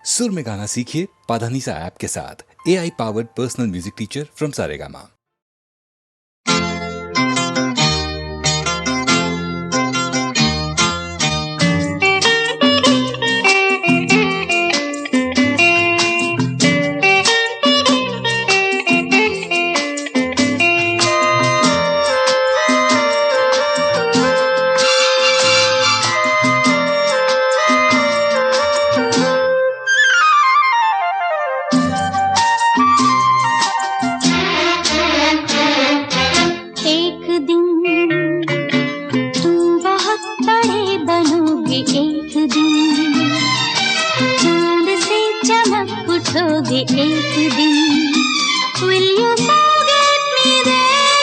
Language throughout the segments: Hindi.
सुर में गाना सीखिए पाधानीसा ऐप के साथ। AI powered personal music teacher from Saregama. एक दिन will you forget me then?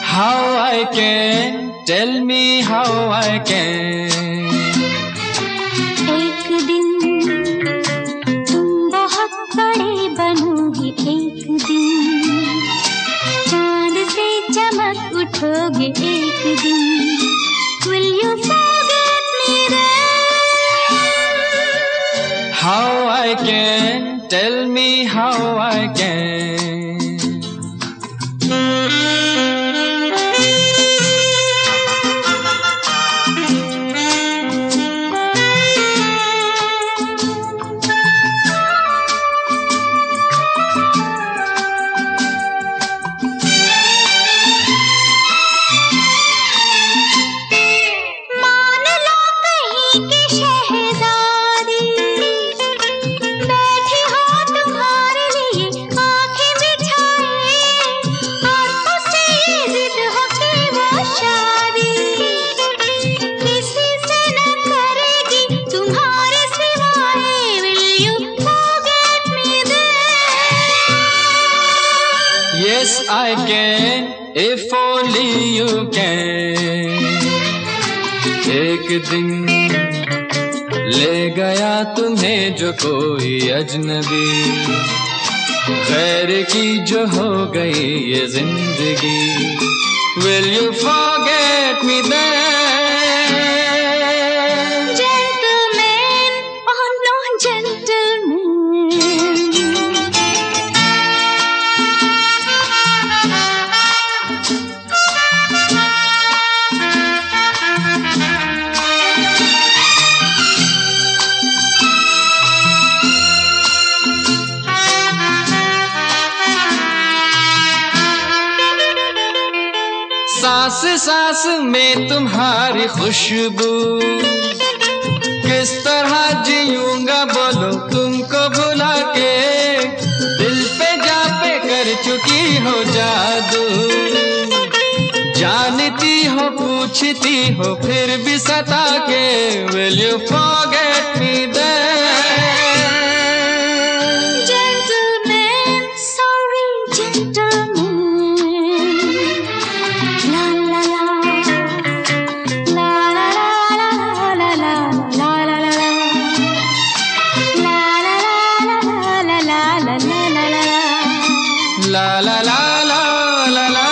How I can, tell me how I can. एक दिन तुम बहुत बड़े बनोगे, एक दिन चांद से चमक उठोगे, एक दिन will you forget me then? How I can, tell me how I can. Yes, I can, if only you can. एक दिन ले गया तुम्हें जो कोई अजनबी, खैर की जो हो गई ये जिंदगी. Will you forget me then? Gentleman, oh no gentleman. सांस सांस में तुम्हारी खुशबू, किस तरह जीऊंगा बोलो तुमको भुला के. दिल पे जा पे कर चुकी हो जादू, जानती हो पूछती हो फिर भी सता के. Will you forget me then? Gentleman, sorry gentleman. La la la la la la.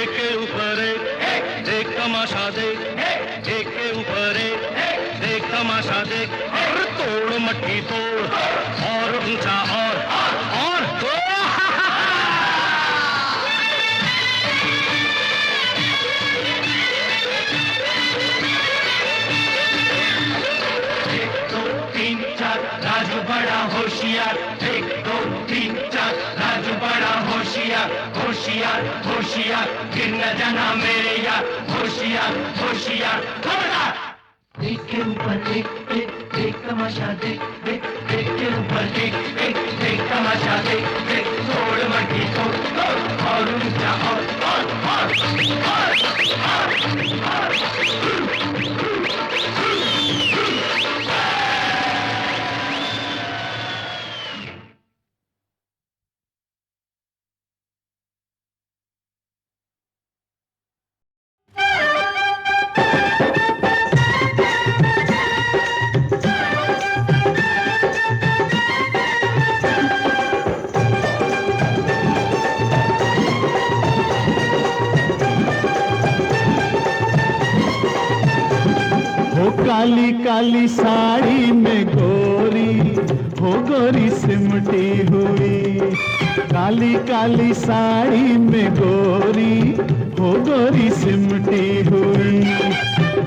एक के ऊपर एक तमाशा दे, एक के ऊपर एक तमाशा देख और तोड़ मटकी तोड़ और ऊंचा और एक दो तीन चार राजू बड़ा होशियार, एक दो तीन चार राजू बड़ा होशियार, होशियार होशियार गिर न जाना मेरे यार, होशियार होशियार खबरदार। देख के ऊपर देख देख देख तमाशा देख देख देख के ऊपर देख देख देख तमाशा देख देख तोड़ मटकी तोड़ और ऊंचा काली काली साड़ी में गोरी हो गोरी सिमटी हुई, काली काली साड़ी में गोरी हो गोरी सिमटी हुई।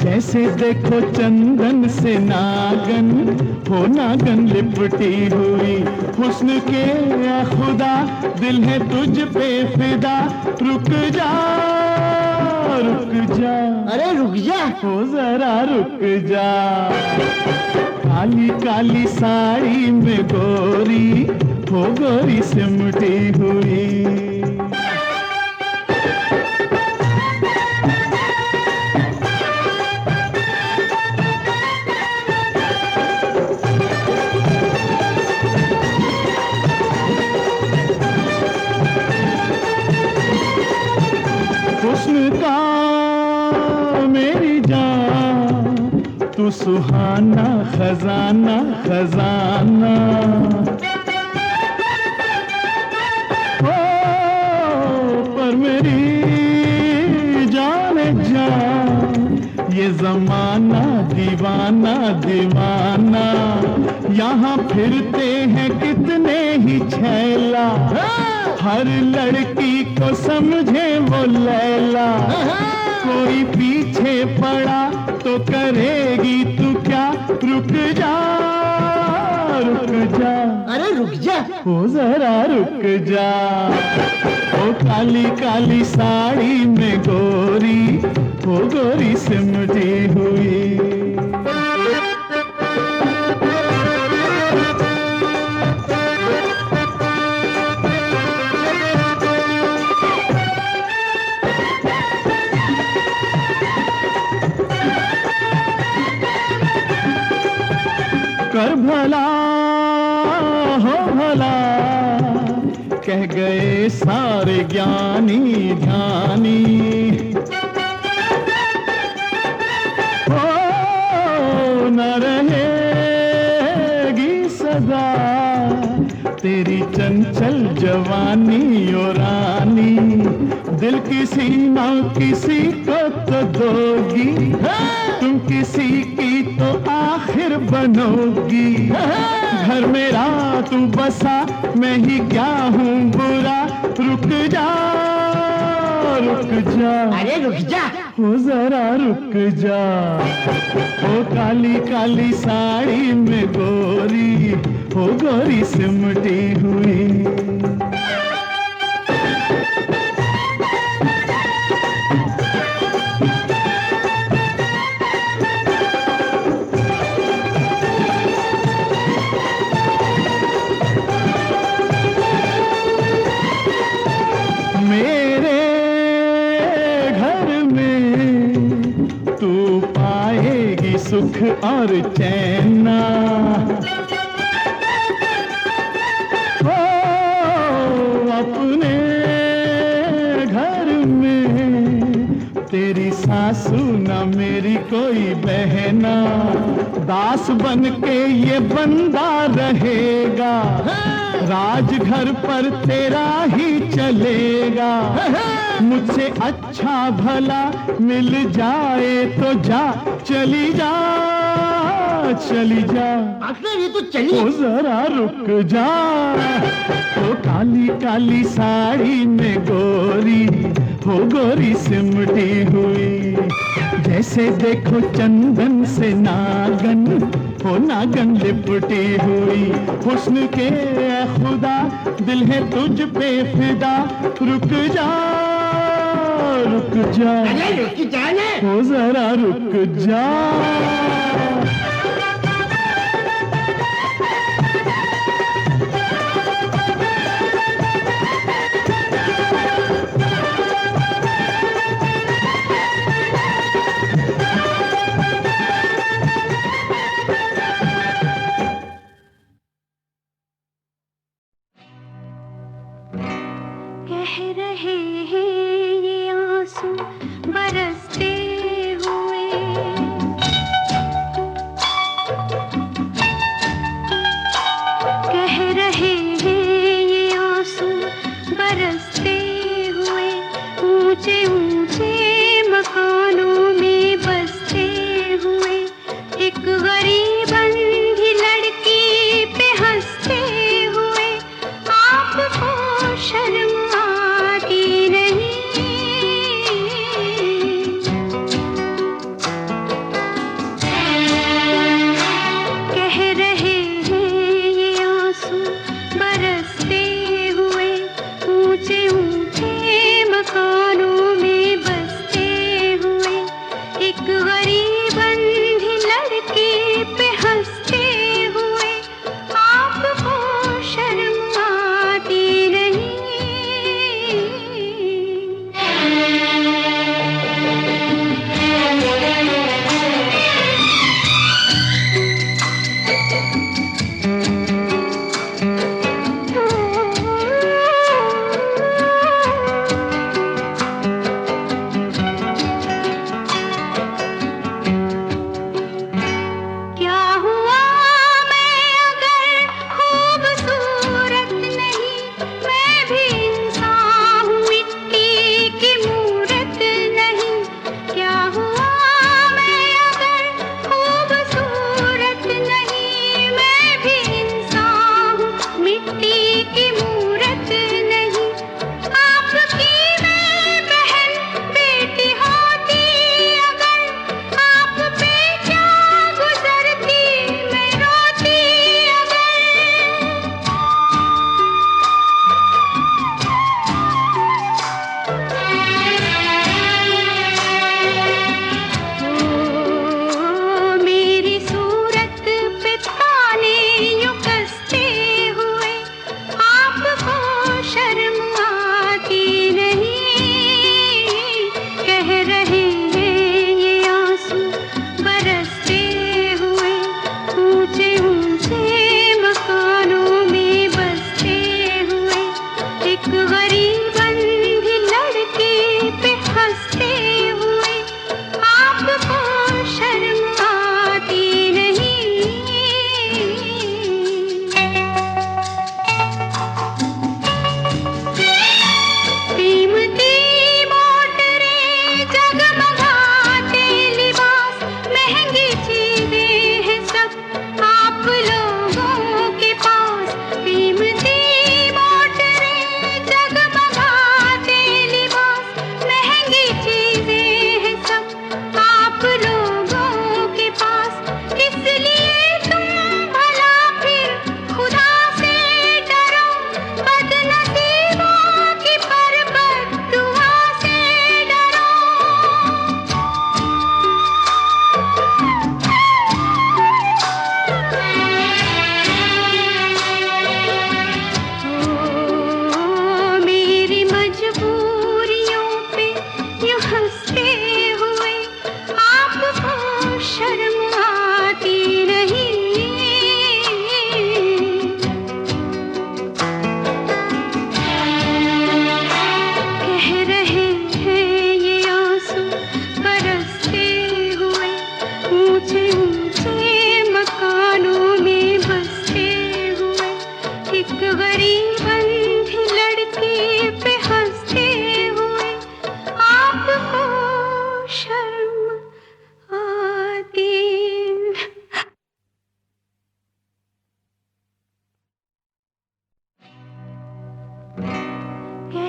जैसे देखो चंदन से नागन हो नागन लिपटी हुई। हुस्न के या खुदा दिल है तुझ पे फिदा, रुक जा रुक जा, अरे रुक जा, हो जरा रुक जा। काली काली साड़ी में गोरी हो गोरी सिमटी हुई। हुस्न का मेरी जान तू सुहाना खजाना खजाना, ओ पर मेरी जाने जान ये जमाना दीवाना दीवाना। यहाँ फिरते हैं कितने ही छैला, हर लड़की को समझे वो लैला। कोई पीछे पड़ा तो करेगी तू क्या, रुक जा रुक जा, अरे रुक जा, हो जरा रुक जा। ओ काली काली साड़ी में गोरी हो गोरी सिमटी हुई। कर भला हो भला कह गए सारे ज्ञानी ध्यानी, हो न रहेगी सदा तेरी चंचल जवानी ओ रानी। दिल किसी ना किसी को तो दोगी, तुम किसी की तो आखिर बनोगी। घर मेरा तू बसा मैं ही क्या हूँ बुरा, रुक जा रुक जा, अरे रुक जा, हो जरा रुक जा। ओ काली काली साड़ी में गोरी हो गोरी सिमटी हुई। मेरे घर में तू पाएगी सुख और चैना, ओ अपने घर में तेरी सासू ना मेरी कोई बहना। दास बन के ये बंदा रहेगा, राजघर पर तेरा ही चलेगा। मुझसे अच्छा भला मिल जाए तो जा, चली जा चली जा, पार्टनर ये तो चली। ओ जरा रुक जा। ओ काली काली साड़ी में गोरी, हो गोरी सिमटी हुई, जैसे देखो चंदन से नागन, हो नागन लिपटी हुई। हुस्न के ए खुदा दिल है तुझ पे फिदा, रुक जा रुक जा, अरे रुक जाने। हो जरा रुक जा। कह रहे हैं ये आंसू बरसते हुए,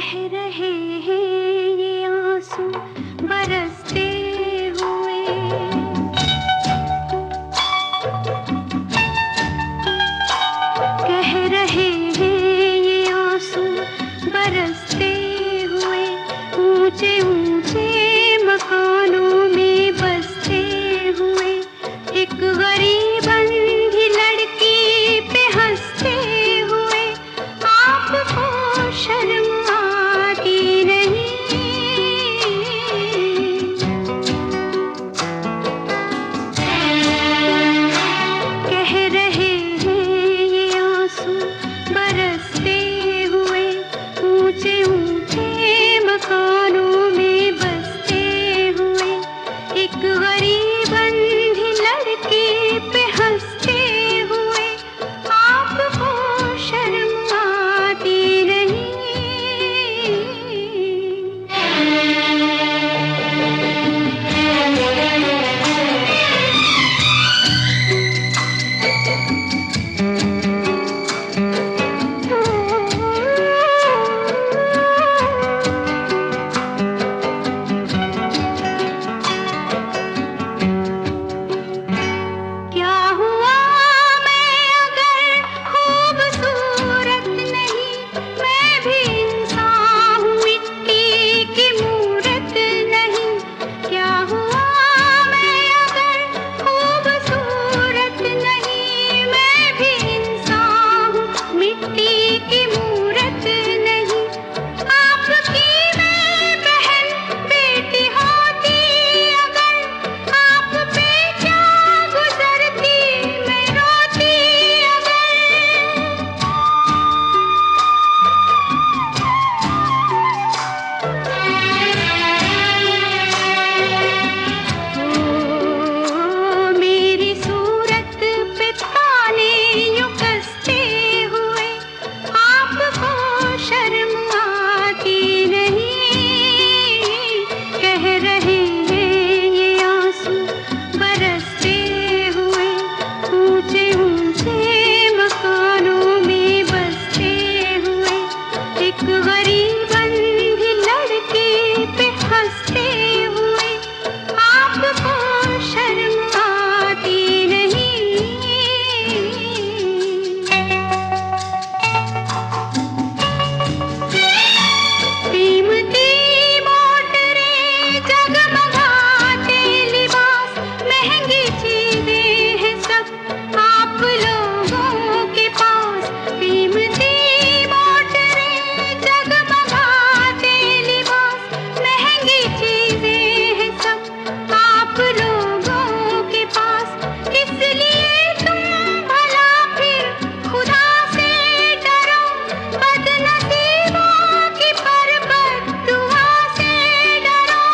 कह रहे हैं ये आंसू बरसते हुए। कह रहे हैं ये आंसू बरसते हुए, ऊंचे ऊंचे मकानों में बसते हुए, एक गरीब अंधी लड़की पे हंसते हुए, आपको शर्म आती नहीं। कह रहे हैं ये आंसू बरसते हुए, ऊंचे ऊंचे मकानों में बसते हुए, एक गरीब अंधी लड़की पे हंसते हुए, आपको शर्म आती नहीं। क्या हुआ मैं अगर खूबसूरत नहीं, मैं भी इंसान हूँ, मिट्टी की मूरत नहीं। क्या हुआ मैं अगर खूबसूरत नहीं, मैं भी इंसान हूँ, मिट्टी की मूरत नहीं। आपकी मैं बहन बेटी होती अगर, आप पे क्या गुजरती मैं रोती अगर। मेरी सूरत पे ताने यूं कसते हुए, आपको शर्म आती नहीं। कह रहे हैं ये आंसू बरसते हुए, ऊंचे ऊंचे मकानों में बसते हुए, एक गरीब अंधी लड़की पे हंसते हुए, आपको शर्म आती नहीं। कीमती मोटरें जगमगाते लिबास, महंगी चीजें हैं सब आप लोगों के पास। कीमती मोटरें जगमगाते लिबास, महंगी चीजें हैं सब आप लोगों के पास। इसलिए तुम भला फिर खुदा से डरो, बदनसीबों की बरकत दुआ से डरो।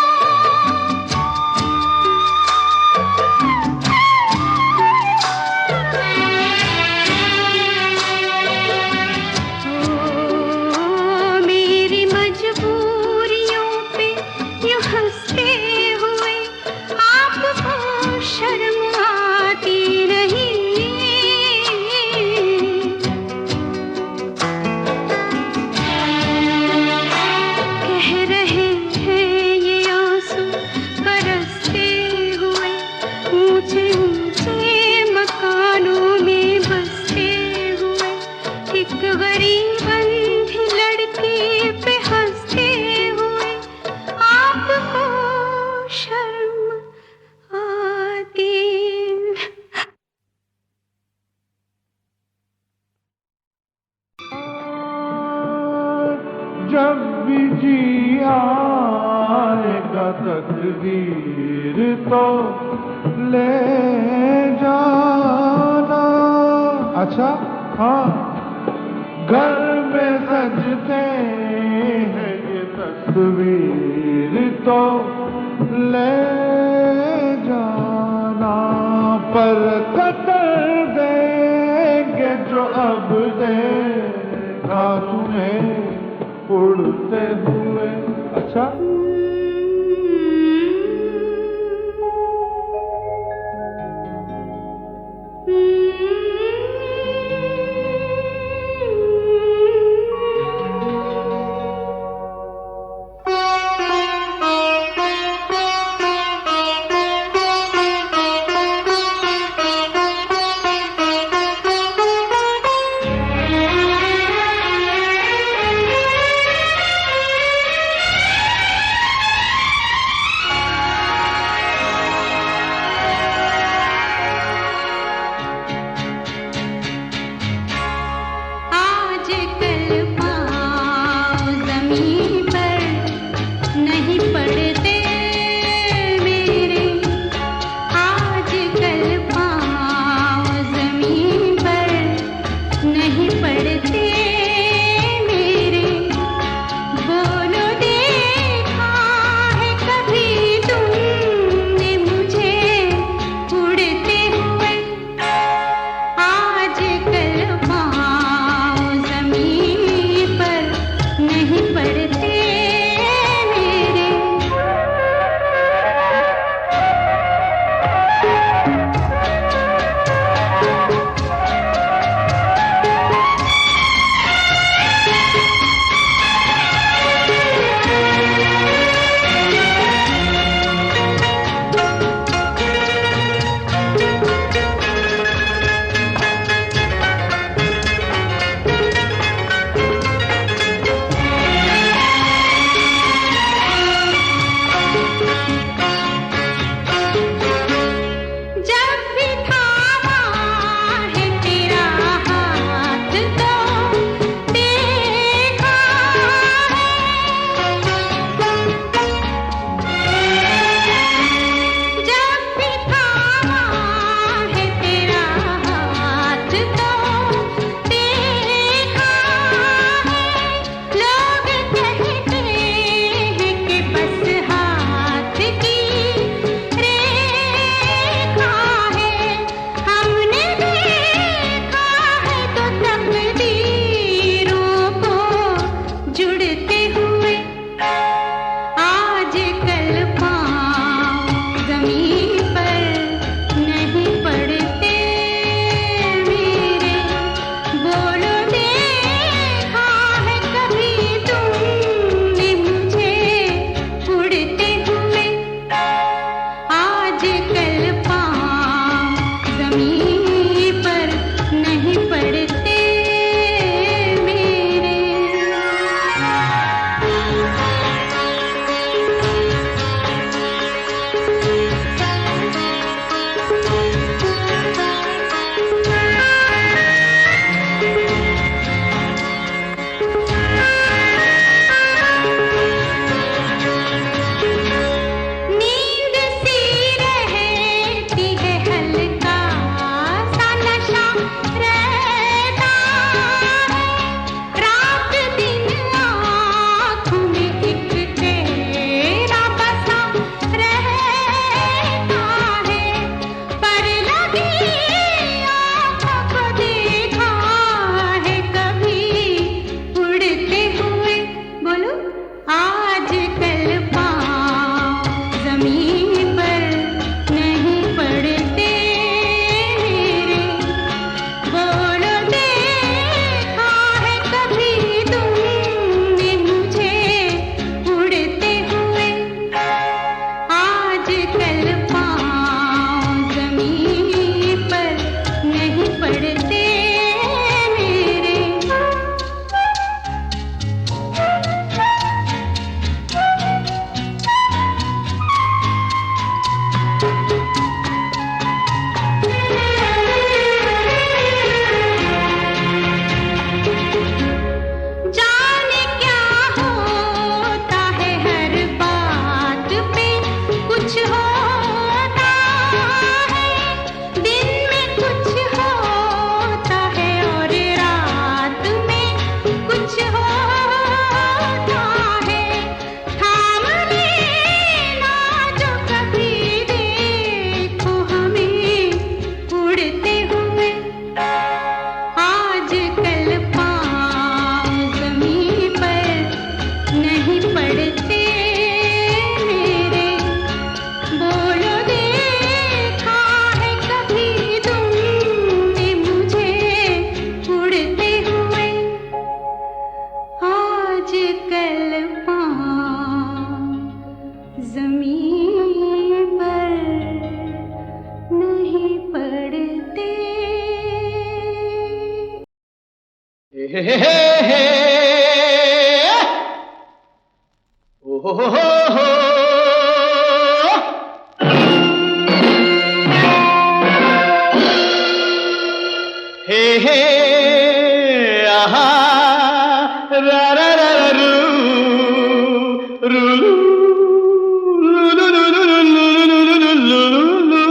मेरी मजबूरियों पे यूं हंसते हुए, आपको शर्म आती नहीं। कह रहे हैं ये आंसू बरसते हुए, ऊंचे ऊंचे मकानों में बसते हुए, एक गरीब अंधी लड़की पे हंसते हुए, आपको शर्म आती। जब भी जी आएगा तकदीर तो ले जाना। अच्छा हाँ, घर में सजते हैं ये तस्वीर तो ले जाना, पर कतर देंगे जो अब देखा तुम्हें उड़ते हुए। अच्छा हे हे हे हे ओ हो हे हे आहा रा रा रा रा रू रू लू लू लू लू लू लू लू लू लू।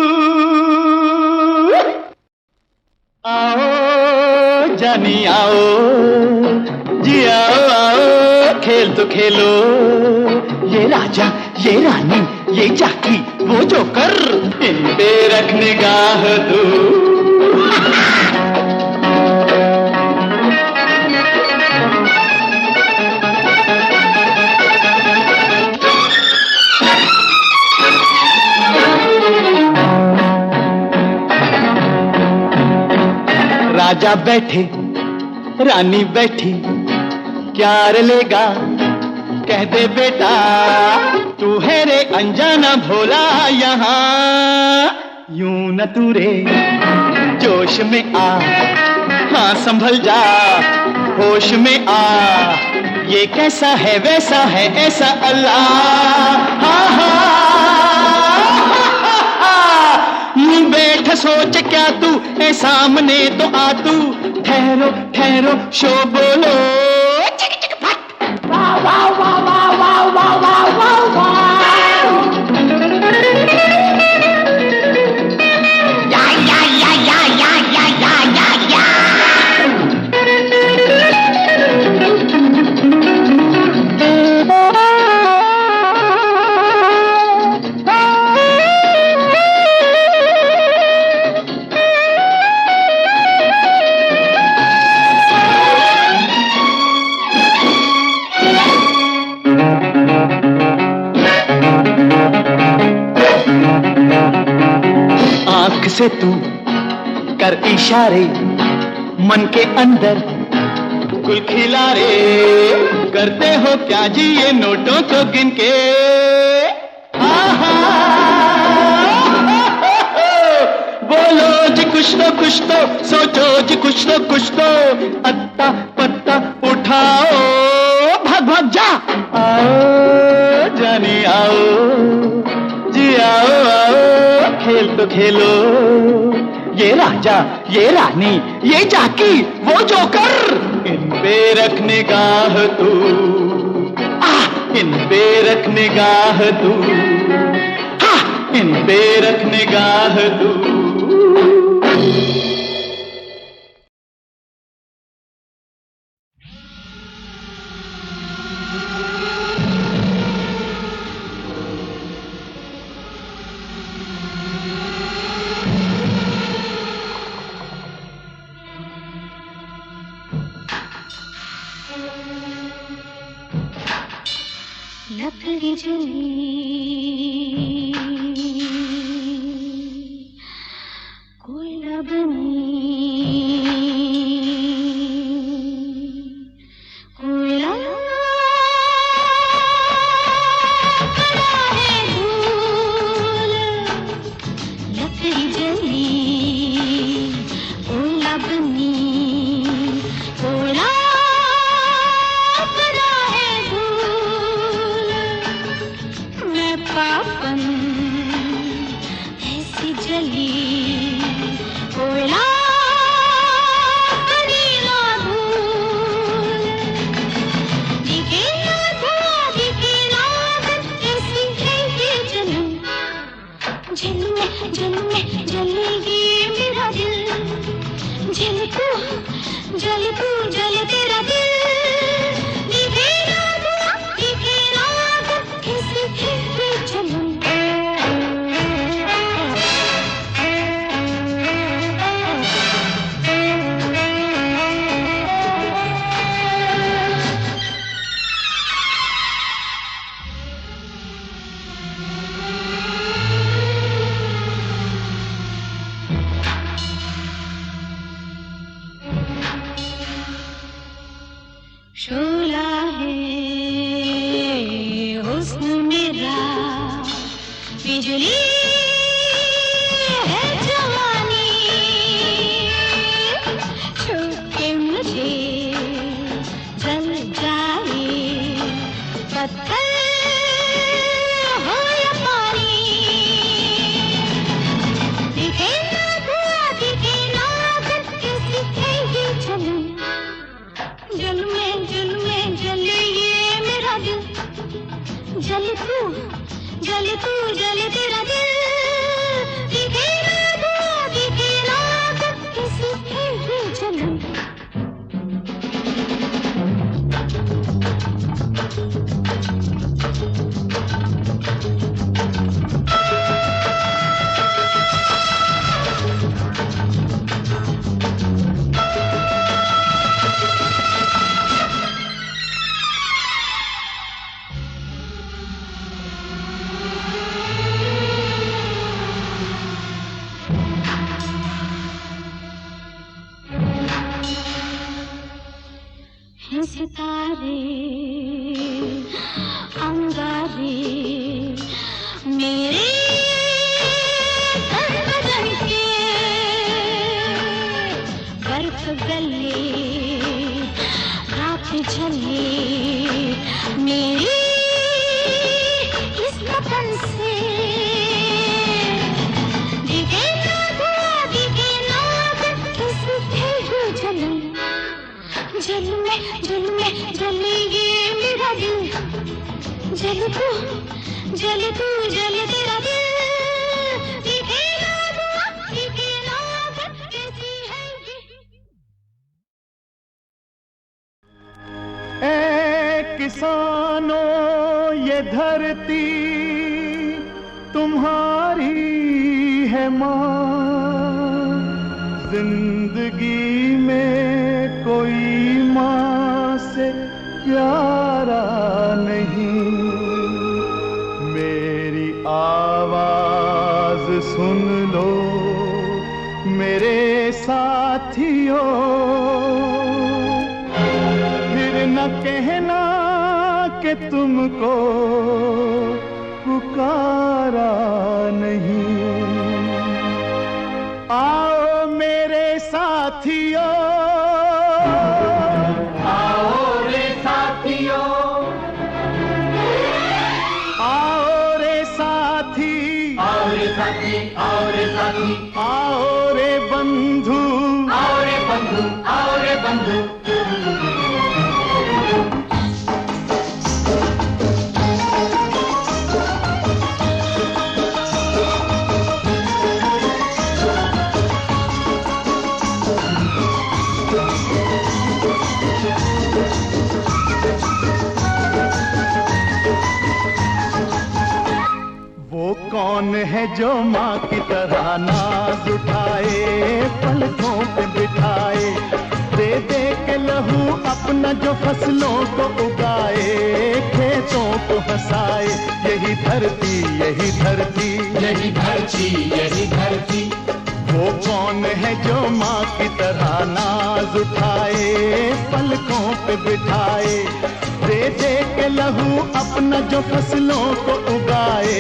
आओ जानी आओ जी आओ आओ खेल तो खेलो ये राजा ये रानी ये जाकी वो जोकर इन पे रख निगाह तू। राजा बैठे रानी बैठी क्या लेगा कह दे बेटा तू है रे अनजाना भोला यहाँ यूं न तू रे जोश में आ हाँ संभल जा होश में आ ये कैसा है वैसा है ऐसा अल्लाह हाँ हाँ बैठ सोच क्या तू ए सामने तो आ तू ठहरो ठहरो शो बोलो वाह वाह वाह वाह वाह वाह वाह वाह वाह या या या या या या या या या से तू कर इशारे मन के अंदर गुल खिला रे करते हो क्या जी ये नोटों को गिन के बोलो जी कुछ तो सोचो जी कुछ तो अत्ता पत्ता उठाओ भाग भाग जा आओ जानी आओ जी आओ आओ खेल तो खेलो ये राजा ये रानी ये जाकी वो जोकर इन पे रख निगाह तू इन पे रख निगाह तू इन पे रख निगाह तू। लकड़ी जली कोयला बनी कोयला बना है धूल लकड़ी जली कोयला बनी कोयला पापन ऐसी जली कोयला बनी ना भूल दिखे ना धुआं दिखे ना ऐसी है ये जलन जल में जलेगी मेरा दिल जल तू जल तेरा दिल दिखे ना धुआं दिखे ना कैसी है ये जलन शोला है हुस्न मेरा बिजली है जवानी छू के मुझे जल तू जल तेरा दिल दिखे ना धुआं दिखे ना आग किसी है ये जलन सितारे अंगारे मेरे तन बदन के बर्फ गले रात झले मेरी इस वतन से दिखे ना धुआं दिखे ना आग किसी है ये जलन जले ये मेरा दिल जल तू जल तेरा दिल दिखे ना धुआं दिखे ना आग कैसी है ये ए किसानों ये धरती तुम्हारी है माँ जिंदगी में कोई माँ से प्यारा नहीं मेरी आवाज सुन लो मेरे साथियों फिर न कहना कि तुमको पुकारा नहीं आओ मेरे साथियों आओ रे बंधु कौन है जो माँ की तरह नाज उठाए पलकों पे बिठाए दे दे के लहू अपना जो फसलों को उगाए खेतों को हंसाए यही धरती यही धरती यही धरती यही धरती वो कौन है जो माँ की तरह नाज उठाए पलकों पे बिठाए दे दे के लहू अपना जो फसलों को उगाए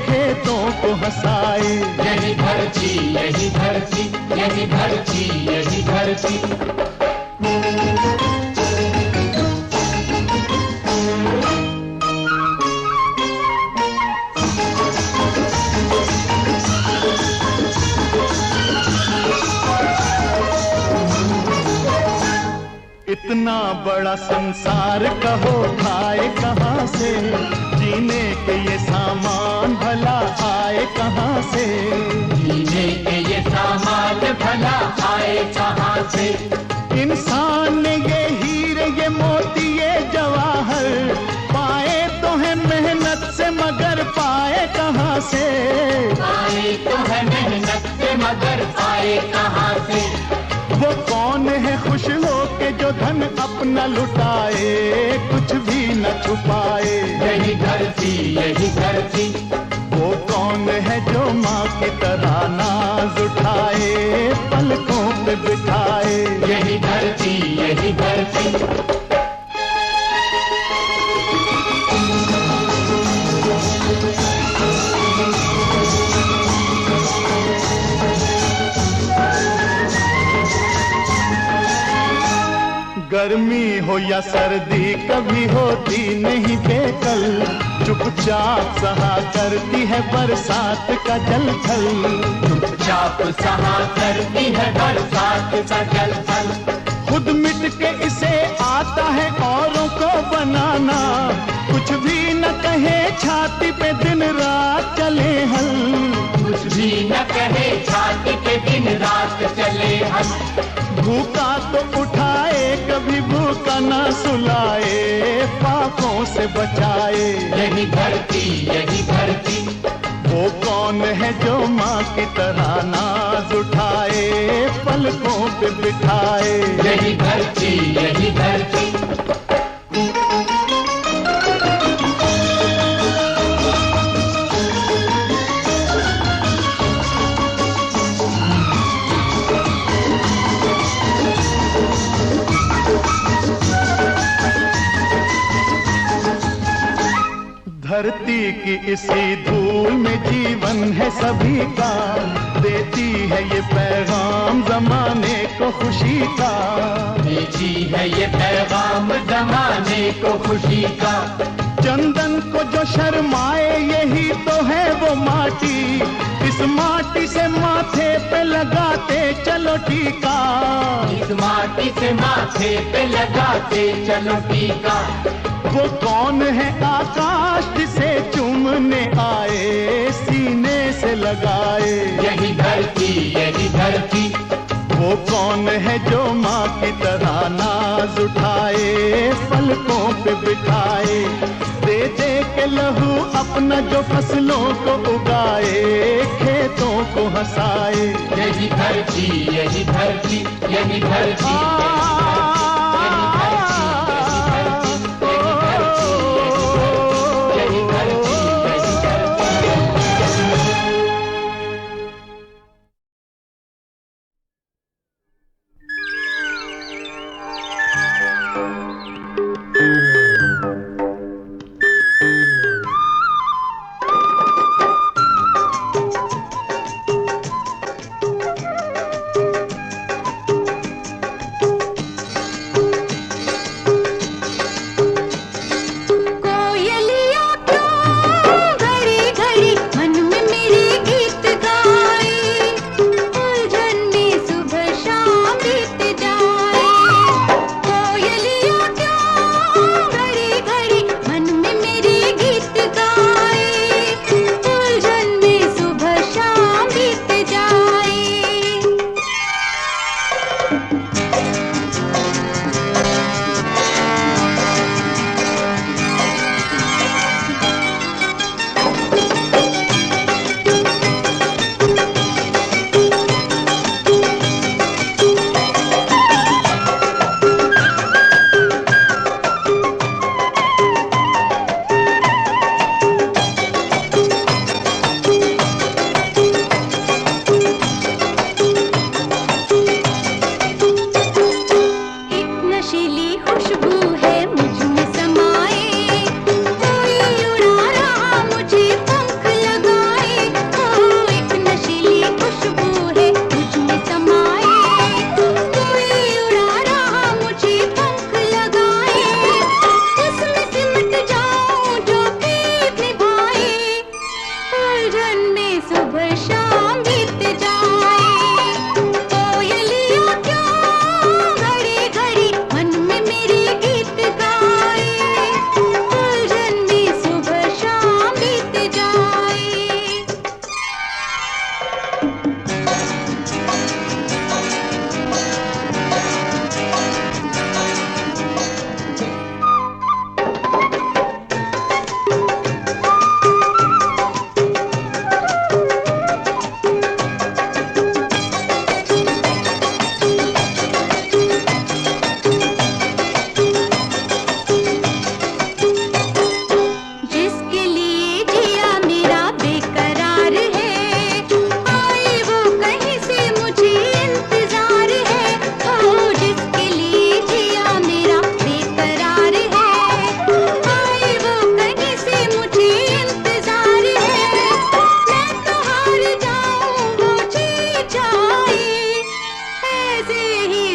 खेतों को हंसाए यही धरती यही धरती यही धरती यही धरती इतना बड़ा संसार कहो आए कहाँ से जीने के ये सामान भला आए कहाँ से जीने के ये सामान भला आए कहाँ से इंसान ने ये हीरे ये मोती ये जवाहर पाए तो है मेहनत से मगर पाए कहाँ से पाए तो है मेहनत से मगर पाए कहाँ से वो कौन है खुश हो के जो धन अपना लुटाए कुछ भी न छुपाए यही धरती यही धरती वो कौन है जो माँ की तरह नाज उठाए पलकों पे बिठाए यही धरती यही धरती गर्मी हो या सर्दी कभी होती नहीं बेकल चुपचाप सहा करती है बरसात का जल थल चुपचाप सहा करती है बरसात का जल थल खुद मिट के इसे आता है औरों को बनाना कुछ भी न कहे रात चले हल, कुछ भी न कहे छाती के दिन रात चले हम। भूखा तो उठाए कभी भूखा ना सुलाए, पापों से बचाए यही धरती यही धरती। वो कौन है जो माँ की तरह नाज उठाए, पलकों पे बिठाए यही धरती यही धरती। धरती की इसी धूल में जीवन है सभी का, देती है ये पैगाम जमाने को खुशी का, देती है ये पैगाम जमाने को खुशी का। चंदन को जो शर्माए यही तो है वो माटी, इस माटी से माथे पे लगाते चलो टीका, इस माटी से माथे पे लगाते चलो टीका। वो कौन है आकाश जिसे चूमने आए, सीने से लगाए यही धरती यही धरती। वो कौन है जो माँ की तरह नाज उठाए, पलकों पे बिठाए दे दे के लहू अपना जो फसलों को उगाए, खेतों को हंसाए यही धरती यही धरती यही धरती।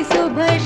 सुबह